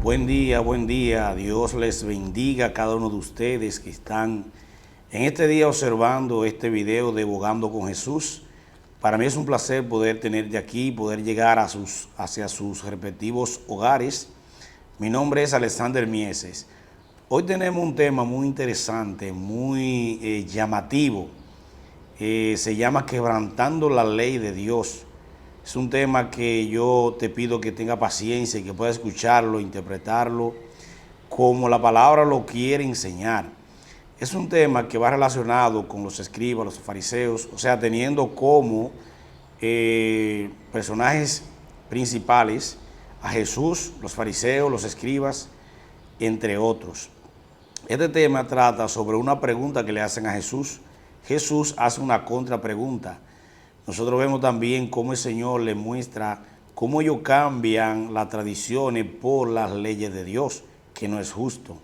Buen día, buen día. Dios les bendiga a cada uno de ustedes que están en este día observando este video de Bogando con Jesús. Para mí es un placer poder tenerte aquí, poder llegar hacia sus respectivos hogares. Mi nombre es Alexander Mieses. Hoy tenemos un tema muy interesante, muy llamativo. Se llama Quebrantando la Ley de Dios. Es un tema que yo te pido que tenga paciencia y que puedas escucharlo, interpretarlo como la palabra lo quiere enseñar. Es un tema que va relacionado con los escribas, los fariseos, o sea, teniendo como personajes principales a Jesús, los fariseos, los escribas, entre otros. Este tema trata sobre una pregunta que le hacen a Jesús. Jesús hace una contrapregunta. Nosotros vemos también cómo el Señor le muestra cómo ellos cambian las tradiciones por las leyes de Dios, que no es justo.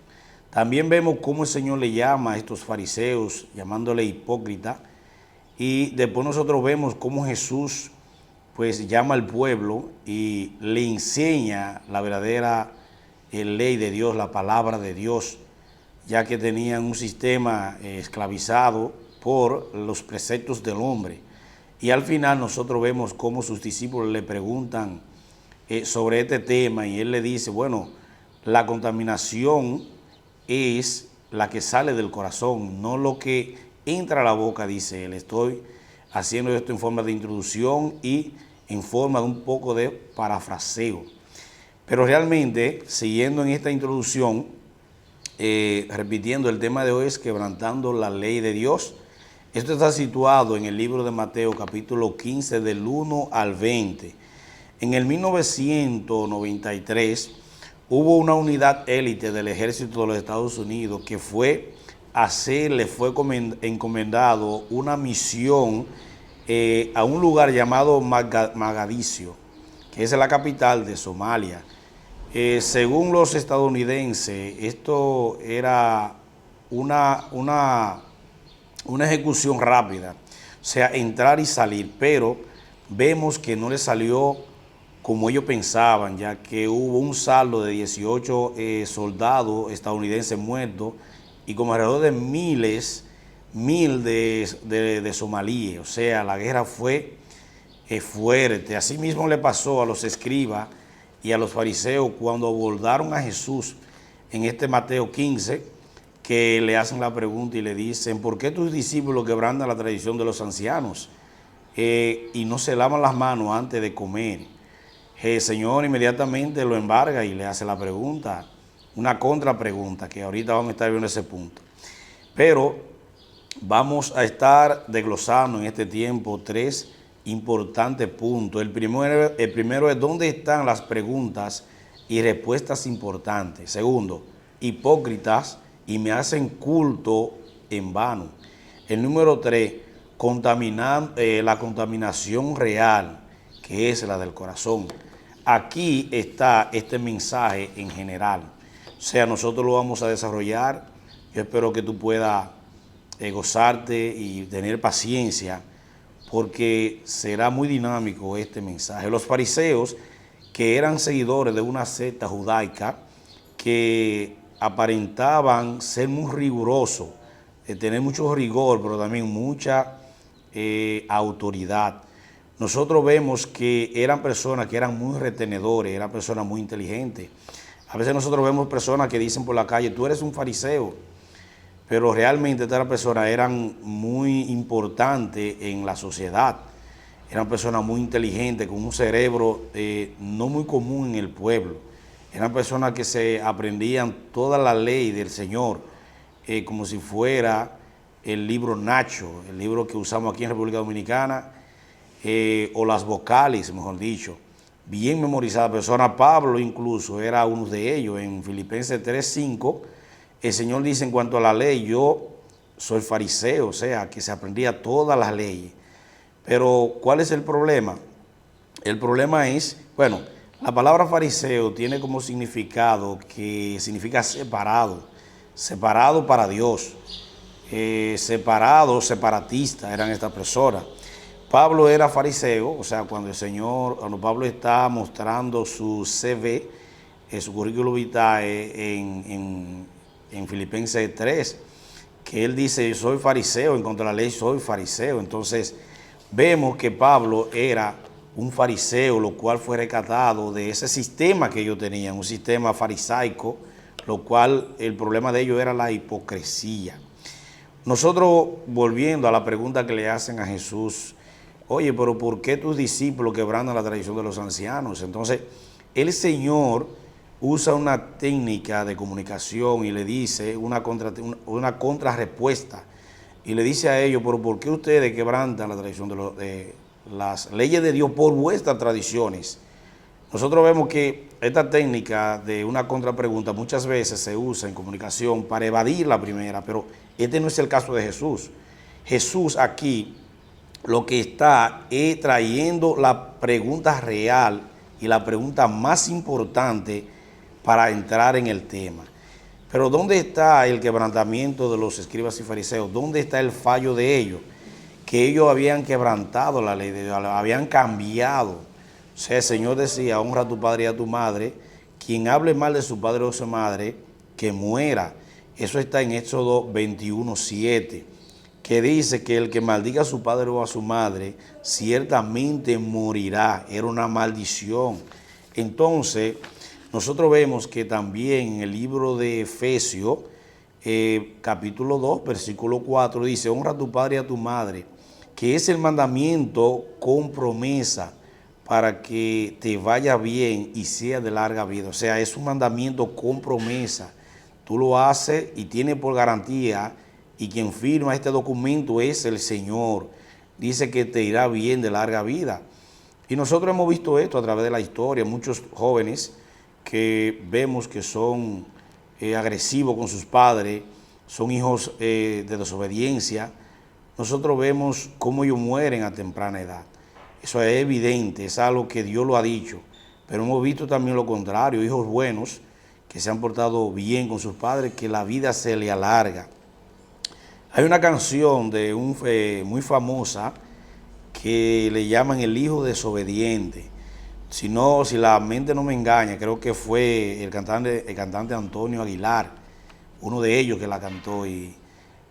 También vemos cómo el Señor le llama a estos fariseos, llamándole hipócrita. Y después nosotros vemos cómo Jesús pues llama al pueblo y le enseña la verdadera ley de Dios, la palabra de Dios, ya que tenían un sistema esclavizado por los preceptos del hombre. Y al final nosotros vemos cómo sus discípulos le preguntan sobre este tema y él le dice, bueno, la contaminación es la que sale del corazón, no lo que entra a la boca, dice él. Estoy haciendo esto en forma de introducción y en forma de un poco de parafraseo. Pero realmente, siguiendo en esta introducción, repitiendo, el tema de hoy es quebrantando la ley de Dios. Esto está situado en el libro de Mateo, capítulo 15, del 1 al 20. En el 1993 hubo una unidad élite del ejército de los Estados Unidos que le fue encomendado una misión a un lugar llamado Mogadiscio, que es la capital de Somalia. Según los estadounidenses, esto era una ejecución rápida, o sea, entrar y salir, pero vemos que no le salió como ellos pensaban, ya que hubo un saldo de 18 soldados estadounidenses muertos y como alrededor de mil de somalíes. O sea, la guerra fue fuerte. Asimismo le pasó a los escribas y a los fariseos cuando abordaron a Jesús en este Mateo 15, que le hacen la pregunta y le dicen, ¿por qué tus discípulos quebrantan la tradición de los ancianos y no se lavan las manos antes de comer? El Señor inmediatamente lo embarga y le hace la pregunta, una contrapregunta, que ahorita vamos a estar viendo ese punto. Pero vamos a estar desglosando en este tiempo tres importantes puntos. El primero es dónde están las preguntas y respuestas importantes. Segundo, hipócritas y me hacen culto en vano. El número 3, la contaminación real, que es la del corazón. Aquí está este mensaje en general. O sea, nosotros lo vamos a desarrollar. Yo espero que tú puedas gozarte y tener paciencia, porque será muy dinámico este mensaje. Los fariseos, que eran seguidores de una secta judaica, que aparentaban ser muy rigurosos, tener mucho rigor, pero también mucha autoridad. Nosotros vemos que eran personas que eran muy retenedores, eran personas muy inteligentes. A veces nosotros vemos personas que dicen por la calle, tú eres un fariseo, pero realmente estas personas eran muy importantes en la sociedad. Eran personas muy inteligentes, con un cerebro no muy común en el pueblo. Eran personas que se aprendían toda la ley del Señor, como si fuera el libro Nacho, el libro que usamos aquí en República Dominicana, o las vocales, mejor dicho, bien memorizadas personas. Pablo incluso era uno de ellos. En Filipenses 3:5, el Señor dice en cuanto a la ley, yo soy fariseo, o sea, que se aprendía todas las leyes. Pero, ¿cuál es el problema? El problema es, bueno, la palabra fariseo tiene como significado que significa separado, separado para Dios, separatista eran estas personas. Pablo era fariseo, o sea, cuando Pablo está mostrando su CV, su currículum vitae en Filipenses 3, que él dice, yo soy fariseo, en contra de la ley soy fariseo. Entonces vemos que Pablo era un fariseo, lo cual fue rescatado de ese sistema que ellos tenían, un sistema farisaico, lo cual el problema de ellos era la hipocresía. Nosotros, volviendo a la pregunta que le hacen a Jesús, oye, pero ¿por qué tus discípulos quebrantan la tradición de los ancianos? Entonces, el Señor usa una técnica de comunicación y le dice una contrarrespuesta. Y le dice a ellos, pero ¿por qué ustedes quebrantan la tradición de las leyes de Dios por vuestras tradiciones? Nosotros vemos que esta técnica de una contrapregunta muchas veces se usa en comunicación para evadir la primera, pero este no es el caso de Jesús. Jesús aquí lo que está es trayendo la pregunta real y la pregunta más importante para entrar en el tema. Pero ¿dónde está el quebrantamiento de los escribas y fariseos? ¿Dónde está el fallo de ellos? Que ellos habían quebrantado la ley de Dios, la habían cambiado. O sea, el Señor decía, honra a tu padre y a tu madre. Quien hable mal de su padre o su madre, que muera. Eso está en Éxodo 21:7, que dice que el que maldiga a su padre o a su madre, ciertamente morirá. Era una maldición. Entonces, nosotros vemos que también en el libro de Efesios, capítulo 2, versículo 4, dice, honra a tu padre y a tu madre, que es el mandamiento con promesa para que te vaya bien y sea de larga vida. O sea, es un mandamiento con promesa. Tú lo haces y tienes por garantía, y quien firma este documento es el Señor. Dice que te irá bien de larga vida. Y nosotros hemos visto esto a través de la historia. Muchos jóvenes que vemos que son agresivos con sus padres, son hijos de desobediencia. Nosotros vemos cómo ellos mueren a temprana edad. Eso es evidente, es algo que Dios lo ha dicho. Pero hemos visto también lo contrario, hijos buenos que se han portado bien con sus padres, que la vida se le alarga. Hay una canción de muy famosa que le llaman El Hijo Desobediente. Si la mente no me engaña, creo que fue el cantante Antonio Aguilar, uno de ellos que la cantó. Y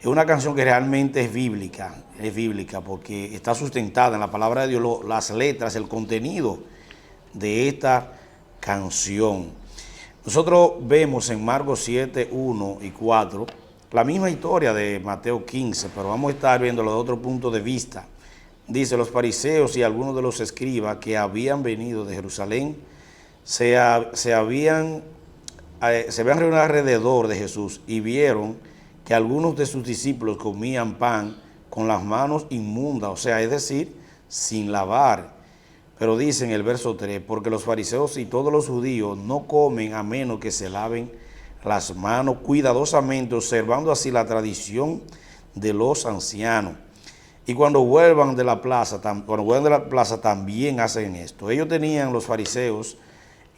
es una canción que realmente es bíblica porque está sustentada en la palabra de Dios, las letras, el contenido de esta canción. Nosotros vemos en Marcos 7, 1 y 4 la misma historia de Mateo 15, pero vamos a estar viéndolo de otro punto de vista. Dice, los fariseos y algunos de los escribas que habían venido de Jerusalén se habían reunido alrededor de Jesús y vieron que algunos de sus discípulos comían pan con las manos inmundas, o sea, es decir, sin lavar. Pero dice en el verso 3, porque los fariseos y todos los judíos no comen a menos que se laven las manos cuidadosamente, observando así la tradición de los ancianos. Y cuando vuelvan de la plaza también hacen esto. Ellos tenían, los fariseos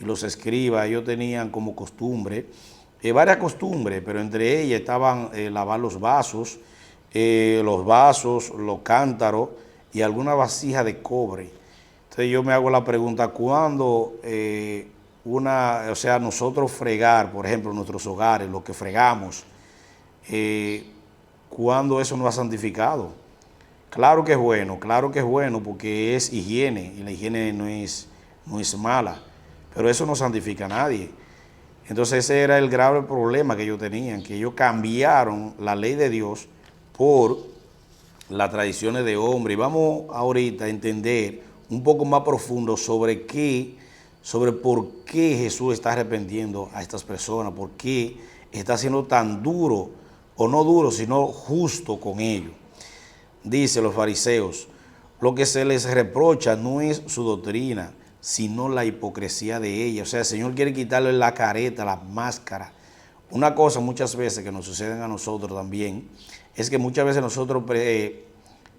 y los escribas, ellos tenían como costumbre, varias costumbres, pero entre ellas estaban lavar los vasos, los cántaros y alguna vasija de cobre. Entonces yo me hago la pregunta, ¿cuándo nosotros fregar, por ejemplo, en nuestros hogares, lo que fregamos, cuándo eso nos ha santificado? Claro que es bueno porque es higiene y la higiene no es mala, pero eso no santifica a nadie. Entonces ese era el grave problema que ellos tenían, que ellos cambiaron la ley de Dios por las tradiciones de hombre. Y vamos ahorita a entender un poco más profundo sobre por qué Jesús está arrepintiendo a estas personas, por qué está siendo tan duro, o no duro, sino justo con ellos. Dice los fariseos, lo que se les reprocha no es su doctrina, sino la hipocresía de ella. O sea, el Señor quiere quitarle la careta, la máscara. Una cosa muchas veces que nos suceden a nosotros también, es que muchas veces nosotros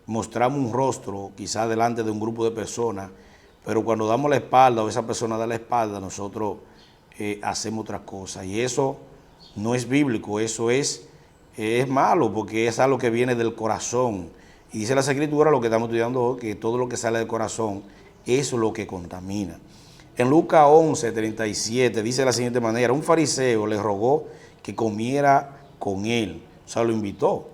mostramos un rostro, quizás delante de un grupo de personas, pero cuando damos la espalda o esa persona da la espalda, nosotros hacemos otra cosa. Y eso no es bíblico, eso es malo, porque es algo que viene del corazón. Y dice las Escrituras, lo que estamos estudiando hoy, que todo lo que sale del corazón, eso es lo que contamina. En Lucas 11:37 dice de la siguiente manera: un fariseo le rogó que comiera con él, o sea, lo invitó.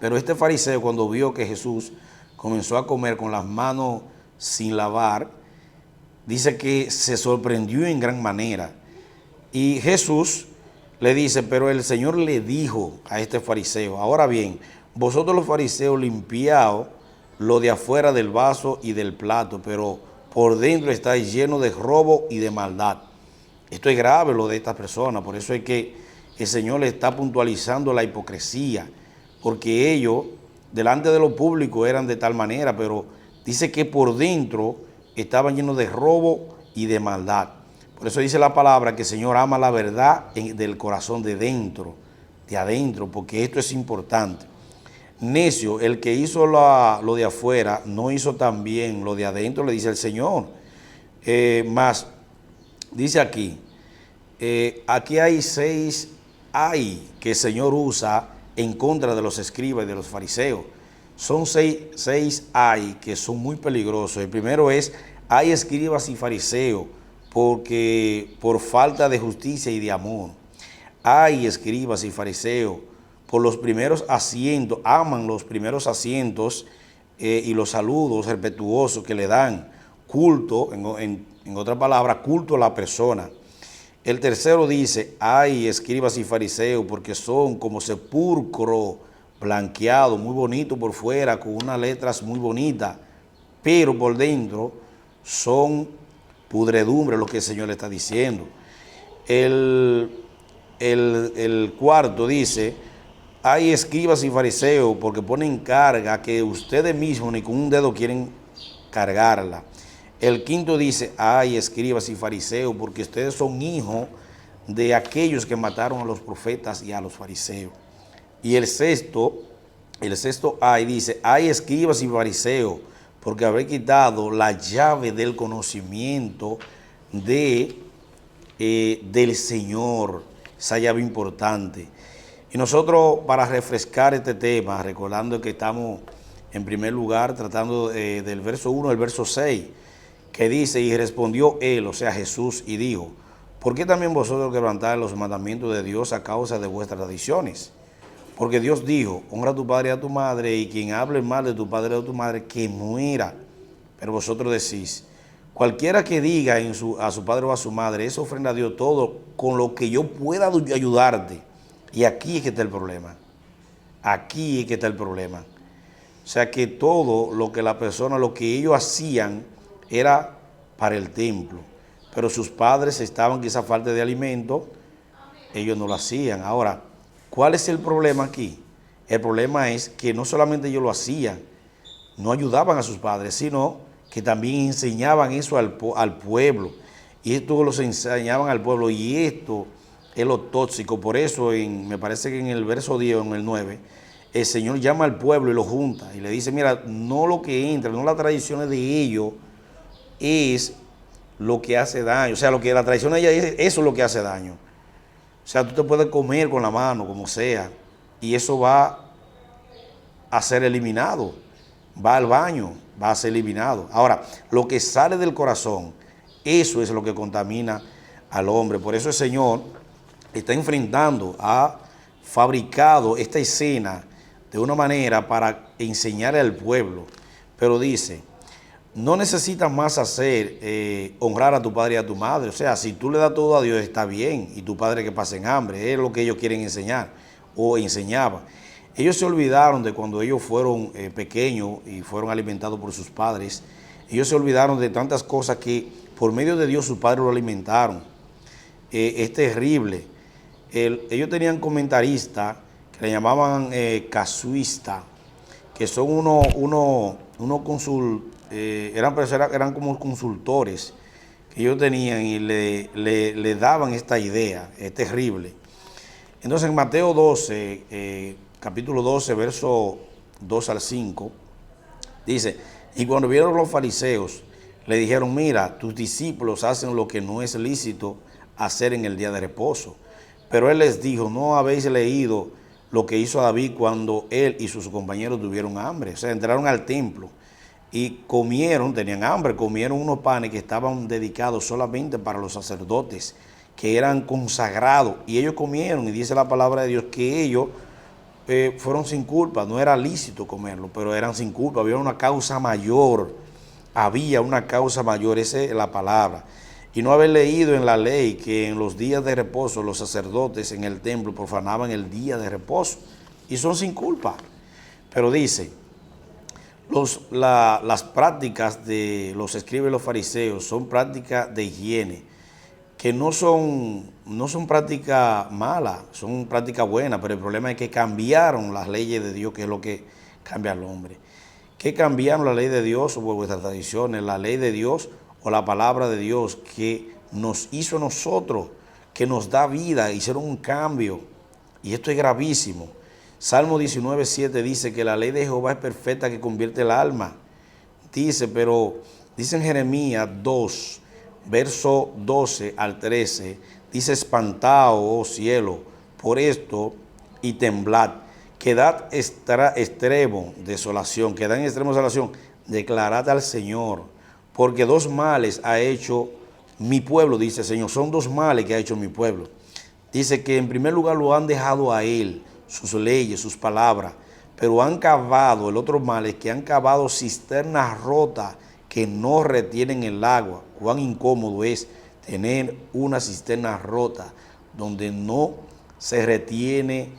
Pero este fariseo, cuando vio que Jesús comenzó a comer con las manos sin lavar, dice que se sorprendió en gran manera. Y Jesús le dice, pero el Señor le dijo a este fariseo: ahora bien, vosotros los fariseos limpiaos lo de afuera del vaso y del plato, pero por dentro estáis llenos de robo y de maldad. Esto es grave, lo de esta persona. Por eso es que el Señor le está puntualizando la hipocresía, porque ellos delante de lo público eran de tal manera, pero dice que por dentro estaban llenos de robo y de maldad. Por eso dice la palabra que el Señor ama la verdad del corazón de dentro, de adentro, porque esto es importante. Necio, el que hizo lo de afuera, no hizo también lo de adentro, le dice el Señor. Más, dice aquí, aquí hay seis que el Señor usa en contra de los escribas y de los fariseos. Son seis que son muy peligrosos. El primero es: hay escribas y fariseos porque por falta de justicia y de amor. Hay escribas y fariseos por los primeros asientos, aman los primeros asientos y los saludos respetuosos que le dan, culto, en otra palabra, culto a la persona. El tercero dice: hay escribas y fariseos porque son como sepulcro blanqueado, muy bonito por fuera, con unas letras muy bonitas, pero por dentro son pudredumbre, lo que el Señor le está diciendo. El cuarto dice: hay escribas y fariseos porque ponen carga que ustedes mismos ni con un dedo quieren cargarla. El quinto dice: hay escribas y fariseos porque ustedes son hijos de aquellos que mataron a los profetas y a los fariseos. Y el sexto dice: hay escribas y fariseos porque habéis quitado la llave del conocimiento del Señor, esa llave importante. Y nosotros, para refrescar este tema, recordando que estamos en primer lugar tratando del verso 1 al verso 6, que dice: y respondió él, o sea Jesús, y dijo: ¿por qué también vosotros quebrantáis los mandamientos de Dios a causa de vuestras tradiciones? Porque Dios dijo: honra a tu padre y a tu madre, y quien hable mal de tu padre o de tu madre, que muera. Pero vosotros decís: cualquiera que diga a su padre o a su madre, eso ofrenda a Dios todo con lo que yo pueda ayudarte. Y aquí es que está el problema. Aquí es que está el problema. O sea que todo lo que la persona, lo que ellos hacían era para el templo. Pero sus padres estaban quizá falta de alimento, ellos no lo hacían. Ahora, ¿cuál es el problema aquí? El problema es que no solamente ellos lo hacían, no ayudaban a sus padres, sino que también enseñaban eso al pueblo. Y esto los enseñaban al pueblo, y esto es lo tóxico. Por eso me parece que en el verso 10 o en el 9, el Señor llama al pueblo y lo junta y le dice: mira, no lo que entra, no las tradiciones de ellos es lo que hace daño. O sea, lo que la tradición de ella es, eso es lo que hace daño. O sea, tú te puedes comer con la mano, como sea, y eso va a ser eliminado. Va al baño, va a ser eliminado. Ahora, lo que sale del corazón, eso es lo que contamina al hombre. Por eso el Señor está enfrentando, ha fabricado esta escena de una manera para enseñar al pueblo. Pero dice: no necesitas más honrar a tu padre y a tu madre. O sea, si tú le das todo a Dios, está bien, y tu padre que pase en hambre, es lo que ellos quieren enseñar, o enseñaban. Ellos se olvidaron de cuando ellos fueron pequeños y fueron alimentados por sus padres. Ellos se olvidaron de tantas cosas que por medio de Dios sus padres lo alimentaron. Es terrible. Ellos tenían comentaristas que le llamaban casuistas, que son eran como consultores que ellos tenían y le daban esta idea. Es terrible. Entonces en Mateo 12, capítulo 12, verso 2 al 5, dice: y cuando vieron los fariseos, le dijeron: mira, tus discípulos hacen lo que no es lícito hacer en el día de reposo. Pero él les dijo: ¿no habéis leído lo que hizo David cuando él y sus compañeros tuvieron hambre? O sea, entraron al templo y comieron, tenían hambre, comieron unos panes que estaban dedicados solamente para los sacerdotes, que eran consagrados, y ellos comieron, y dice la palabra de Dios que ellos fueron sin culpa, no era lícito comerlo, pero eran sin culpa, había una causa mayor, esa es la palabra. Y no haber leído en la ley que en los días de reposo los sacerdotes en el templo profanaban el día de reposo, y son sin culpa. Pero dice, las prácticas de los escribas y los fariseos son prácticas de higiene, que no son prácticas malas, son prácticas buenas, pero el problema es que cambiaron las leyes de Dios, que es lo que cambia al hombre. ¿Qué cambiaron la ley de Dios o vuestras tradiciones? La ley de Dios o la palabra de Dios que nos hizo a nosotros, que nos da vida, hicieron un cambio. Y esto es gravísimo. Salmo 19:7 dice que la ley de Jehová es perfecta, que convierte el alma. Dice en Jeremías 2, verso 12 al 13, dice: espantaos, oh cielo, por esto y temblad, quedad extremo desolación, declarad al Señor, porque dos males ha hecho mi pueblo, dice el Señor, son dos males que ha hecho mi pueblo. Dice que en primer lugar lo han dejado a Él, sus leyes, sus palabras, pero han cavado, el otro mal es que han cavado cisternas rotas que no retienen el agua. Cuán incómodo es tener una cisterna rota donde no se retiene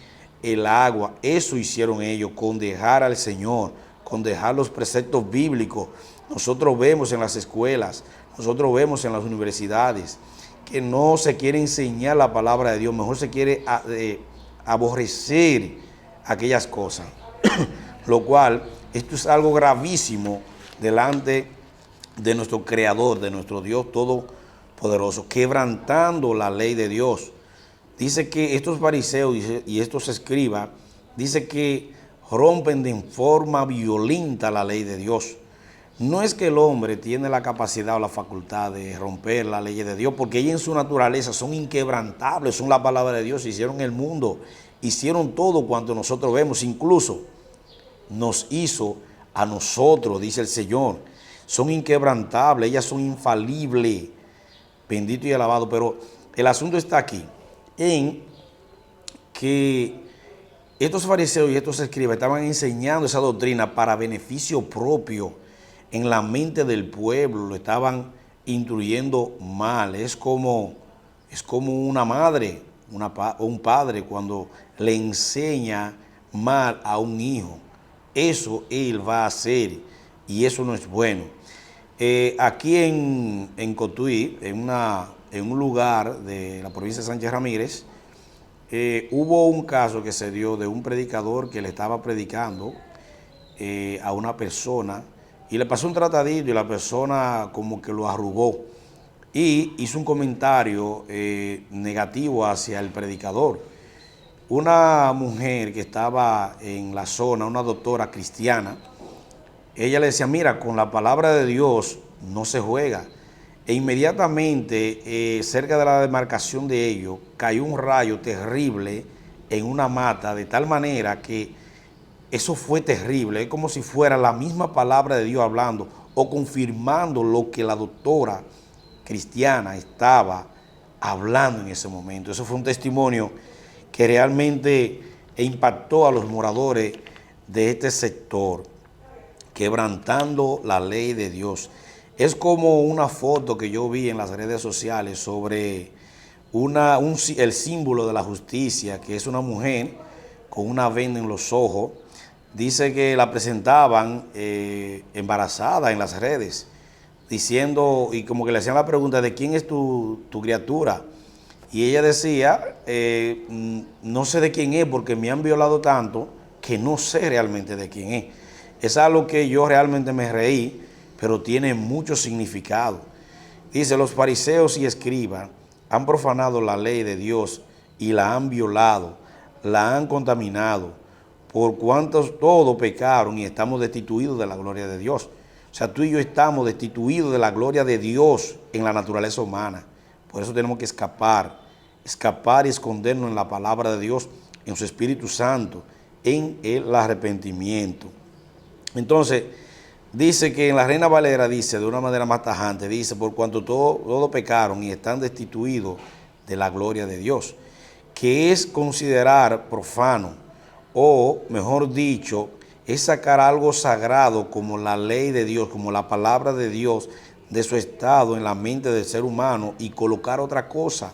el agua. Eso hicieron ellos con dejar al Señor, con dejar los preceptos bíblicos. Nosotros vemos en las escuelas, nosotros vemos en las universidades que no se quiere enseñar la palabra de Dios, mejor se quiere aborrecer aquellas cosas. Lo cual, esto es algo gravísimo delante de nuestro Creador, de nuestro Dios Todopoderoso, quebrantando la ley de Dios. Dice que estos fariseos y estos escribas, dice que rompen de forma violenta la ley de Dios. No es que el hombre tiene la capacidad o la facultad de romper la ley de Dios, porque ellos en su naturaleza son inquebrantables, son la palabra de Dios, hicieron el mundo, hicieron todo cuanto nosotros vemos, incluso nos hizo a nosotros, dice el Señor. Son inquebrantables, ellas son infalibles, bendito y alabado. Pero el asunto está aquí, en que estos fariseos y estos escribas estaban enseñando esa doctrina para beneficio propio en la mente del pueblo, lo estaban instruyendo mal. Es como una madre o un padre cuando le enseña mal a un hijo. Eso él va a hacer y eso no es bueno. Aquí en Cotuí, en un lugar de la provincia de Sánchez Ramírez, hubo un caso que se dio de un predicador que le estaba predicando a una persona y le pasó un tratadito y la persona como que lo arrugó y hizo un comentario negativo hacia el predicador. Una mujer que estaba en la zona, una doctora cristiana, ella le decía: mira, con la palabra de Dios no se juega. E inmediatamente, cerca de la demarcación de ellos, cayó un rayo terrible en una mata, de tal manera que eso fue terrible. Es como si fuera la misma palabra de Dios hablando o confirmando lo que la doctora cristiana estaba hablando en ese momento. Eso fue un testimonio que realmente impactó a los moradores de este sector, quebrantando la ley de Dios. Es como una foto que yo vi en las redes sociales sobre el símbolo de la justicia, que es una mujer con una venda en los ojos. Dice que la presentaban embarazada en las redes, diciendo, y como que le hacían la pregunta: ¿de quién es tu criatura? Y ella decía: no sé de quién es porque me han violado tanto que no sé realmente de quién es. Es algo que yo realmente me reí, pero tiene mucho significado. Dice: los fariseos y escribas han profanado la ley de Dios y la han violado, la han contaminado, por cuantos todos pecaron y estamos destituidos de la gloria de Dios. O sea, tú y yo estamos destituidos de la gloria de Dios en la naturaleza humana. Por eso tenemos que escapar y escondernos en la palabra de Dios, en su Espíritu Santo, en el arrepentimiento. Entonces, Dice que en la Reina Valera dice de una manera más tajante, dice, por cuanto todos pecaron y están destituidos de la gloria de Dios, que es considerar profano, o mejor dicho, es sacar algo sagrado como la ley de Dios, como la palabra de Dios, de su estado en la mente del ser humano y colocar otra cosa.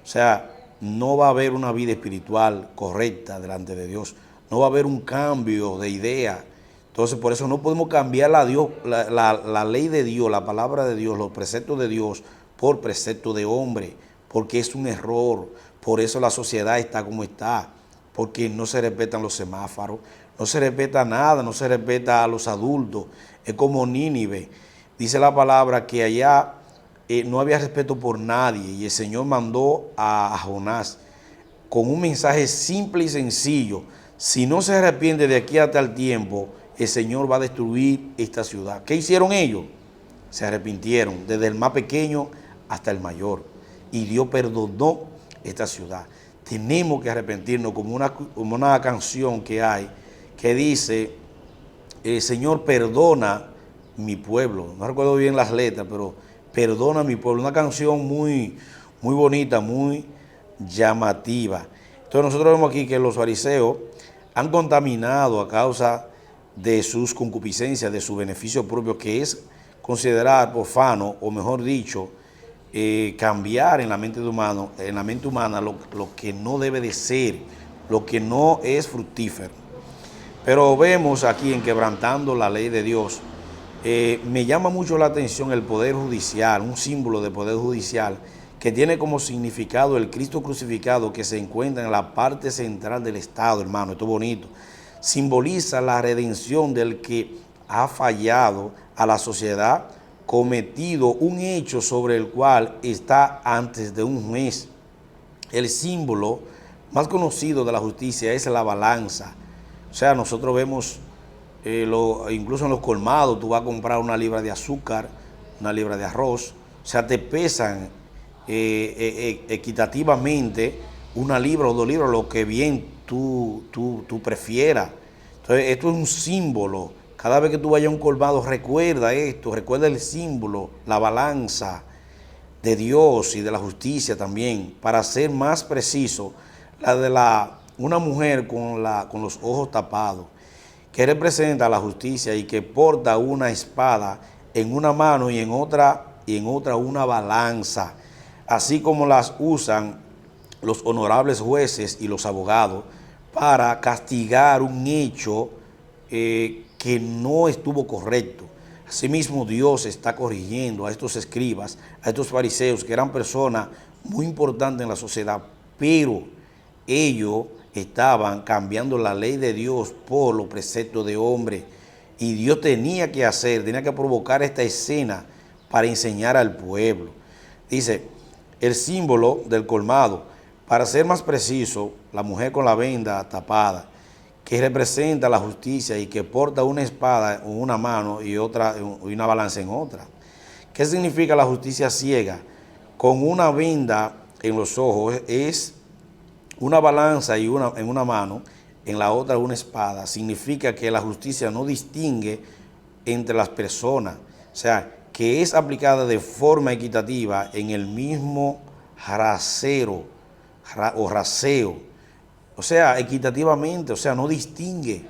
O sea, no va a haber una vida espiritual correcta delante de Dios, no va a haber un cambio de idea. Entonces, por eso no podemos cambiar la ley de Dios, la palabra de Dios, los preceptos de Dios por precepto de hombre, porque es un error. Por eso la sociedad está como está, porque no se respetan los semáforos, no se respeta nada, no se respeta a los adultos. Es como Nínive. Dice la palabra que allá no había respeto por nadie y el Señor mandó a Jonás con un mensaje simple y sencillo. Si no se arrepiente de aquí hasta el tiempo, el Señor va a destruir esta ciudad. ¿Qué hicieron ellos? Se arrepintieron, desde el más pequeño hasta el mayor. Y Dios perdonó esta ciudad. Tenemos que arrepentirnos, como una canción que hay, que dice, el Señor perdona mi pueblo. No recuerdo bien las letras, pero perdona mi pueblo. Una canción muy, muy bonita, muy llamativa. Entonces nosotros vemos aquí que los fariseos han contaminado a causa de sus concupiscencias, de su beneficio propio, que es considerar profano, o mejor dicho, cambiar en la mente humana lo que no debe de ser, lo que no es fructífero. Pero vemos aquí en quebrantando la ley de Dios, me llama mucho la atención el poder judicial, un símbolo de poder judicial que tiene como significado el Cristo crucificado que se encuentra en la parte central del Estado, hermano. Esto es bonito. Simboliza la redención del que ha fallado a la sociedad, cometido un hecho sobre el cual está antes de un juez. El símbolo más conocido de la justicia es la balanza. O sea, nosotros vemos, incluso en los colmados, tú vas a comprar una libra de azúcar, una libra de arroz, o sea, te pesan equitativamente una libra o 2 libras, lo que bien tú prefieras. Entonces, esto es un símbolo. Cada vez que tú vayas a un colmado, recuerda esto, recuerda el símbolo, la balanza de Dios y de la justicia también. Para ser más preciso, la de una mujer con los ojos tapados, que representa la justicia y que porta una espada en una mano y en otra una balanza, así como las usan los honorables jueces y los abogados para castigar un hecho que no estuvo correcto. Asimismo, Dios está corrigiendo a estos escribas, a estos fariseos, que eran personas muy importantes en la sociedad, pero ellos estaban cambiando la ley de Dios por los preceptos de hombre. Y Dios tenía que provocar esta escena para enseñar al pueblo. Dice, el símbolo del colmado, para ser más preciso, la mujer con la venda tapada, que representa la justicia y que porta una espada en una mano y una balanza en otra. ¿Qué significa la justicia ciega? Con una venda en los ojos es una balanza en una mano, en la otra una espada. Significa que la justicia no distingue entre las personas, o sea, que es aplicada de forma equitativa en el mismo rasero o raseo. O sea, equitativamente, o sea, no distingue,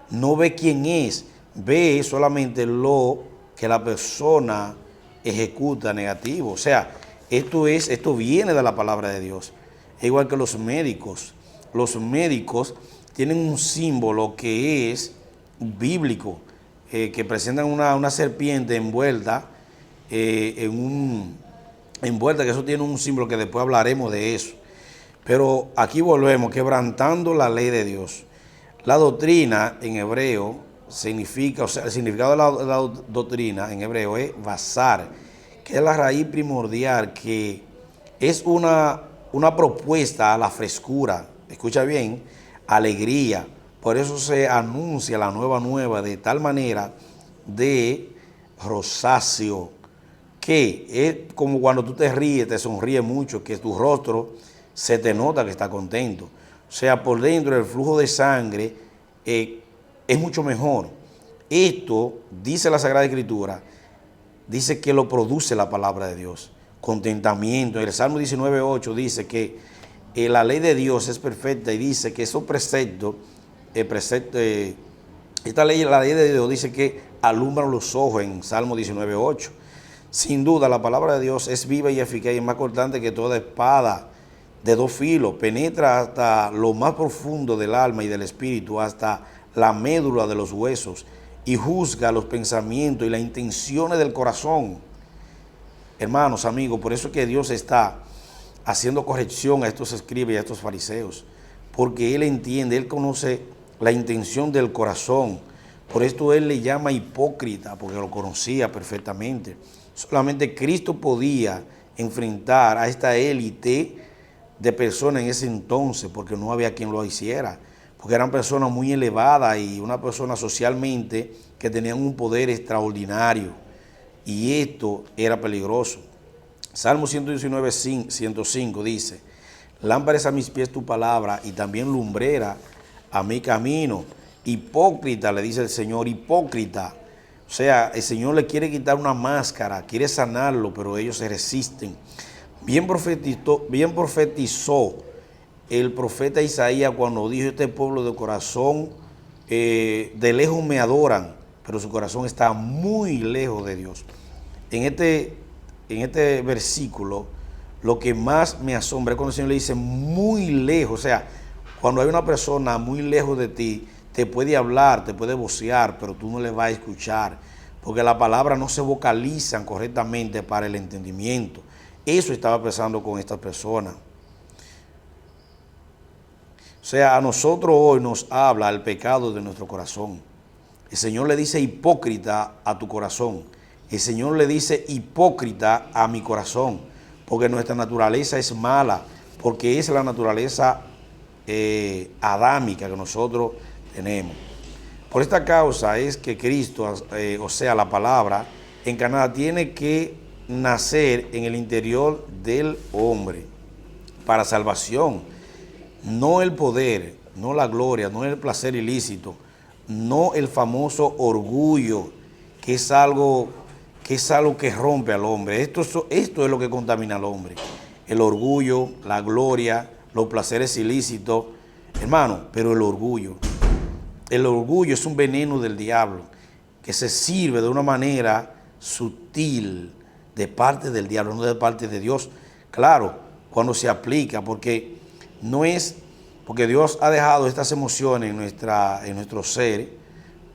no ve quién es, ve solamente lo que la persona ejecuta negativo. O sea, esto viene de la palabra de Dios. Es igual que los médicos. Los médicos tienen un símbolo que es bíblico, que presentan una serpiente envuelta, envuelta, que eso tiene un símbolo que después hablaremos de eso. Pero aquí volvemos, quebrantando la ley de Dios. La doctrina en hebreo significa, o sea, el significado de la doctrina en hebreo es basar, que es la raíz primordial, que es una propuesta a la frescura, escucha bien, alegría. Por eso se anuncia la nueva de tal manera de rosáceo, que es como cuando tú te ríes, te sonríes mucho, que tu rostro se te nota que está contento. O sea, por dentro el flujo de sangre es mucho mejor. esto, dice la Sagrada Escritura, dice que lo produce la palabra de Dios. Contentamiento. El Salmo 19:8 dice que la ley de Dios es perfecta y dice que esos preceptos, esta ley, la ley de Dios dice que alumbran los ojos en Salmo 19:8. Sin duda, la palabra de Dios es viva y eficaz y es más cortante que toda espada de dos filos. Penetra hasta lo más profundo del alma y del espíritu, hasta la médula de los huesos, y juzga los pensamientos y las intenciones del corazón. Hermanos, amigos, por eso es que Dios está haciendo corrección a estos escribas y a estos fariseos, porque Él entiende, Él conoce la intención del corazón. Por esto Él le llama hipócrita, porque lo conocía perfectamente. Solamente Cristo podía enfrentar a esta élite de personas en ese entonces, porque no había quien lo hiciera, porque eran personas muy elevadas y una persona socialmente que tenían un poder extraordinario, y esto era peligroso. Salmo 119, 105 dice: lámpara es a mis pies tu palabra y también lumbrera a mi camino. Hipócrita, le dice el Señor, hipócrita. O sea, el Señor le quiere quitar una máscara, quiere sanarlo, pero ellos se resisten. Bien profetizó el profeta Isaías cuando dijo: este pueblo de corazón, de lejos me adoran, pero su corazón está muy lejos de Dios. En este versículo, lo que más me asombra es cuando el Señor le dice muy lejos. O sea, cuando hay una persona muy lejos de ti, te puede hablar, te puede vocear, pero tú no le vas a escuchar, porque las palabras no se vocalizan correctamente para el entendimiento. Eso estaba pasando con estas personas. O sea, a nosotros hoy nos habla el pecado de nuestro corazón. El Señor le dice hipócrita a tu corazón. El Señor le dice hipócrita a mi corazón, porque nuestra naturaleza es mala, porque es la naturaleza adámica que nosotros tenemos. Por esta causa es que Cristo, o sea, la palabra encarnada, tiene que nacer en el interior del hombre para salvación. No el poder, no la gloria, no el placer ilícito, no el famoso orgullo, que es algo que rompe al hombre. Esto es lo que contamina al hombre. El orgullo, la gloria, los placeres ilícitos, hermano, pero el orgullo es un veneno del diablo que se sirve de una manera sutil de parte del diablo, no de parte de Dios. Claro, cuando se aplica, porque Dios ha dejado estas emociones en nuestro ser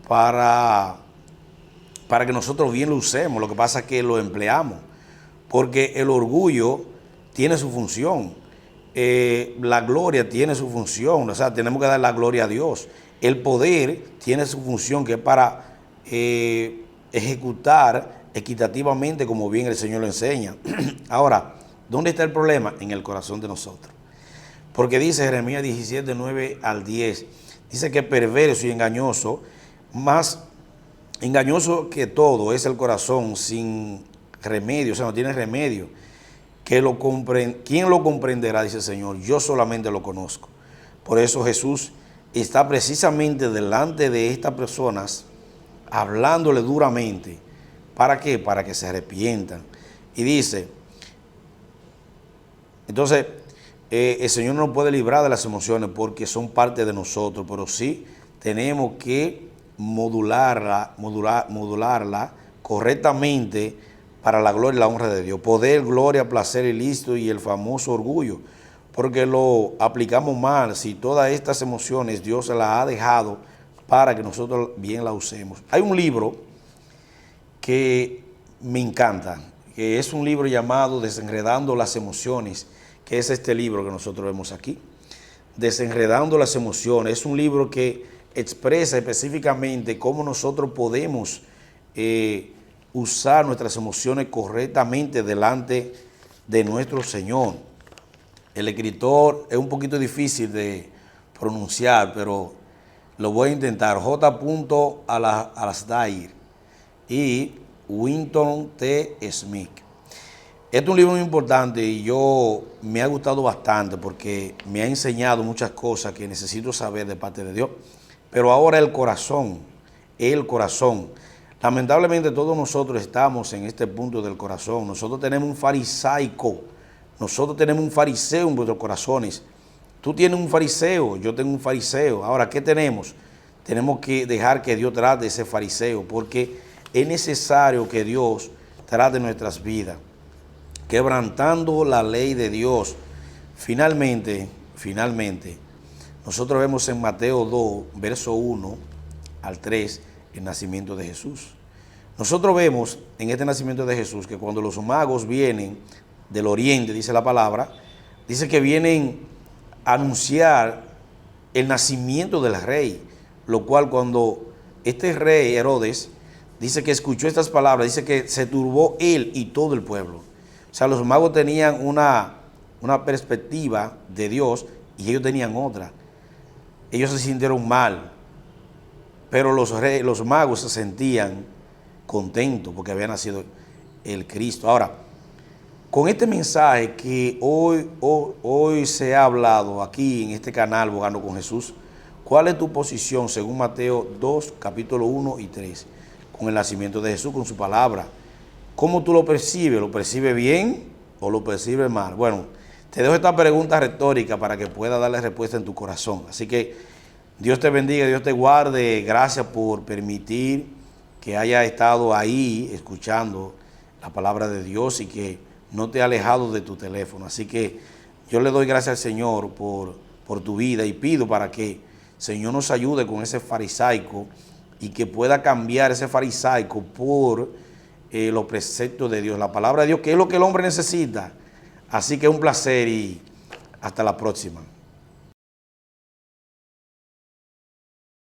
para que nosotros bien lo usemos. Lo que pasa es que lo empleamos, porque el orgullo tiene su función, la gloria tiene su función, o sea, tenemos que dar la gloria a Dios. El poder tiene su función, que es para ejecutar equitativamente como bien el Señor lo enseña. Ahora, ¿dónde está el problema? En el corazón de nosotros. Porque dice Jeremías 17, 9 al 10, dice que perverso y engañoso, más engañoso que todo es el corazón sin remedio, o sea, no tiene remedio. ¿Quién lo comprenderá? Dice el Señor, yo solamente lo conozco. Por eso Jesús está precisamente delante de estas personas, hablándole duramente. ¿Para qué? Para que se arrepientan. Y dice, entonces, el Señor no nos puede librar de las emociones porque son parte de nosotros, pero sí tenemos que modularla correctamente para la gloria y la honra de Dios. Poder, gloria, placer ilícito y el famoso orgullo, porque lo aplicamos mal. Si todas estas emociones Dios se las ha dejado para que nosotros bien las usemos. Hay un libro que me encanta, que es un libro llamado Desenredando las Emociones, que es este libro que nosotros vemos aquí. Desenredando las Emociones. Es un libro que expresa específicamente cómo nosotros podemos usar nuestras emociones correctamente delante de nuestro Señor. El escritor es un poquito difícil de pronunciar, pero lo voy a intentar. J. Alasdair y Winton T. Smith. Este es un libro muy importante y me ha gustado bastante porque me ha enseñado muchas cosas que necesito saber de parte de Dios. Pero ahora el corazón el corazón. Lamentablemente todos nosotros estamos en este punto del corazón. Nosotros tenemos un farisaico, nosotros tenemos un fariseo en nuestros corazones. Tú tienes un fariseo, yo tengo un fariseo. Ahora, ¿qué tenemos? Tenemos que dejar que Dios trate ese fariseo, porque es necesario que Dios trate nuestras vidas, quebrantando la ley de Dios. Finalmente, nosotros vemos en Mateo 2, verso 1 al 3, el nacimiento de Jesús. Nosotros vemos en este nacimiento de Jesús que cuando los magos vienen del oriente, dice la palabra, dice que vienen a anunciar el nacimiento del rey, lo cual cuando este rey Herodes dice que escuchó estas palabras, dice que se turbó él y todo el pueblo. O sea, los magos tenían una perspectiva de Dios y ellos tenían otra. Ellos se sintieron mal, pero los magos se sentían contentos porque había nacido el Cristo. Ahora, con este mensaje que hoy se ha hablado aquí en este canal, Bogando con Jesús, ¿cuál es tu posición según Mateo 2, capítulo 1 y 3, con el nacimiento de Jesús, con su palabra? ¿Cómo tú lo percibes? ¿Lo percibes bien o lo percibes mal? Bueno, te dejo esta pregunta retórica para que puedas darle respuesta en tu corazón. Así que Dios te bendiga, Dios te guarde. Gracias por permitir que haya estado ahí escuchando la palabra de Dios y que no te ha alejado de tu teléfono. Así que yo le doy gracias al Señor por tu vida y pido para que el Señor nos ayude con ese farisaico y que pueda cambiar ese farisaico por los preceptos de Dios, la palabra de Dios, que es lo que el hombre necesita. Así que un placer y hasta la próxima.